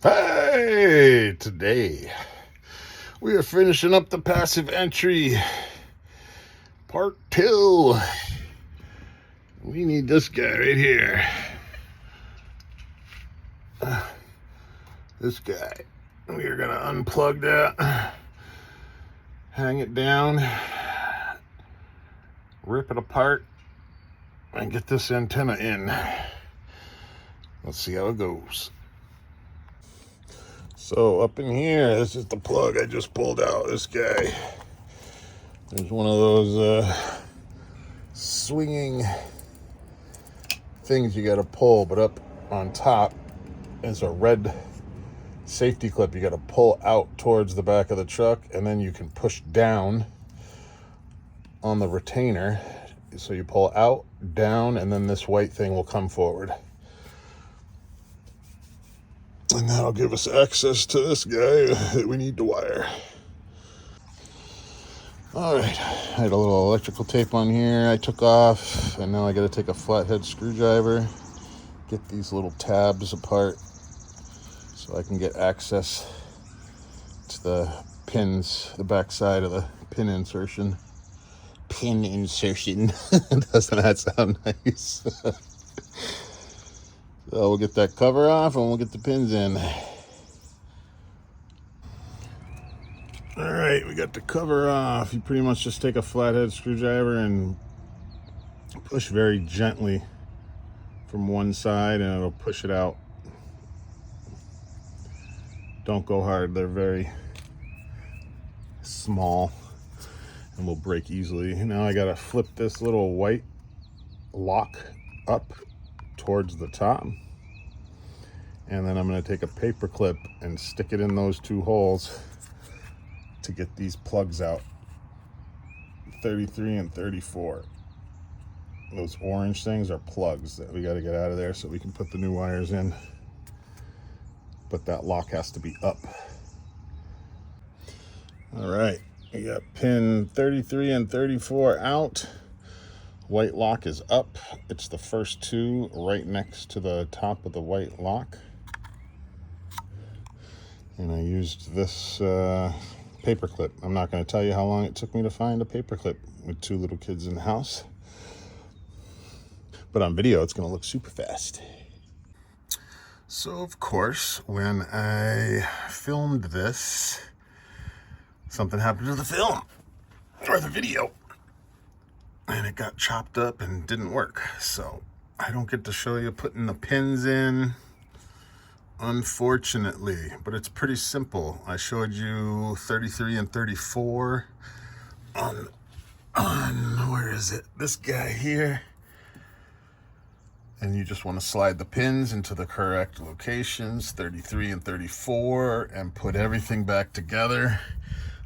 Hey, today we are finishing up the passive entry part 2. We need this guy right here. This guy. We are going to unplug that, hang it down, rip it apart, and get this antenna in. Let's see how it goes. So up in here, this is the plug I just pulled out. This guy. There's one of those swinging things you got to pull, but up on top is a red safety clip you got to pull out towards the back of the truck, and then you can push down on the retainer. So you pull out, down, and then this white thing will come forward. And that'll give us access to this guy that we need to wire. All right, I had a little electrical tape on here I took off, and now I got to take a flathead screwdriver, get these little tabs apart so I can get access to the pins, the back side of the pin insertion. Pin insertion. Doesn't that sound nice? So we'll get that cover off and we'll get the pins in. All right, we got the cover off. You pretty much just take a flathead screwdriver and push very gently from one side and it'll push it out. Don't go hard, they're very small and will break easily. Now I gotta flip this little white lock up towards the top, and then I'm going to take a paper clip and stick it in those two holes to get these plugs out. 33 and 34. Those orange things are plugs that we got to get out of there so we can put the new wires in, but that lock has to be up. All right, we got pin 33 and 34 out. White lock is up. It's the first two right next to the top of the white lock. And I used this paper clip. I'm not going to tell you how long it took me to find a paper clip with two little kids in the house. But on video, it's going to look super fast. So, of course, when I filmed this, something happened to the film or the video. And it got chopped up and didn't work. So I don't get to show you putting the pins in, unfortunately, but it's pretty simple. I showed you 33 and 34 on where is it? This guy here. And you just want to slide the pins into the correct locations, 33 and 34, and put everything back together.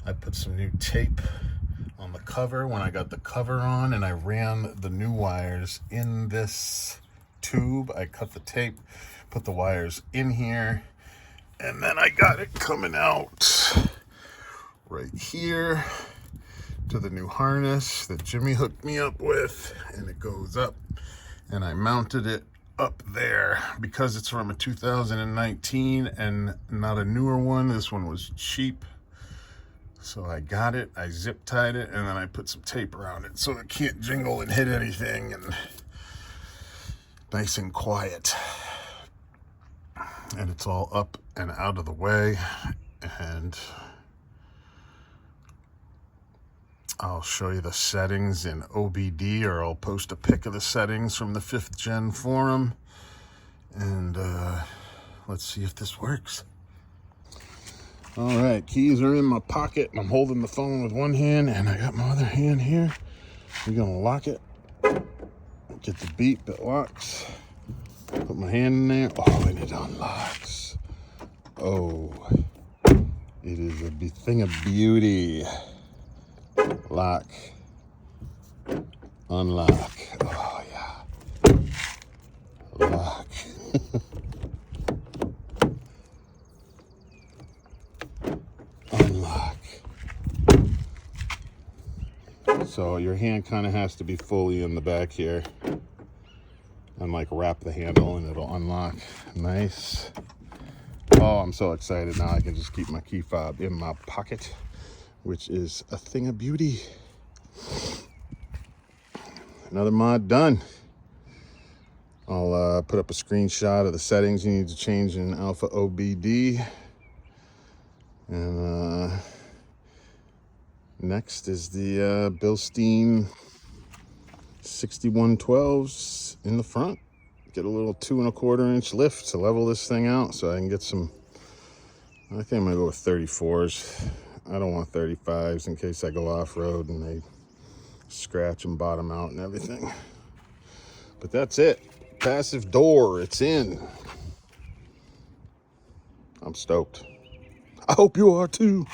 I put some new tape on the cover when I got the cover on, and I ran the new wires in this tube. I cut the tape, put the wires in here, and then I got it coming out right here to the new harness that Jimmy hooked me up with, and it goes up, and I mounted it up there because it's from a 2019 and not a newer one. This one was cheap. So I got it, I zip tied it, and then I put some tape around it so it can't jingle and hit anything, and nice and quiet. And it's all up and out of the way, and I'll show you the settings in OBD, or I'll post a pic of the settings from the 5th Gen forum, and let's see if this works. All right, keys are in my pocket. I'm holding the phone with one hand, and I got my other hand here. We're gonna lock it. Get the beep, it locks. Put my hand in there. Oh, and it unlocks. Oh, it is a thing of beauty. Lock. Unlock. Oh, yeah. Lock. Unlock. So your hand kind of has to be fully in the back here, and like wrap the handle and it'll unlock. Nice. Oh, I'm so excited now. I can just keep my key fob in my pocket, which is a thing of beauty. Another mod done. I'll put up a screenshot of the settings you need to change in AlfaOBD. And next is the Bilstein 6112s in the front. Get a little 2 1/4 inch lift to level this thing out so I can get some, I think I'm gonna go with 34s. I don't want 35s in case I go off-road and they scratch and bottom out and everything. But that's it. Passive door, it's in. I'm stoked. I hope you are too.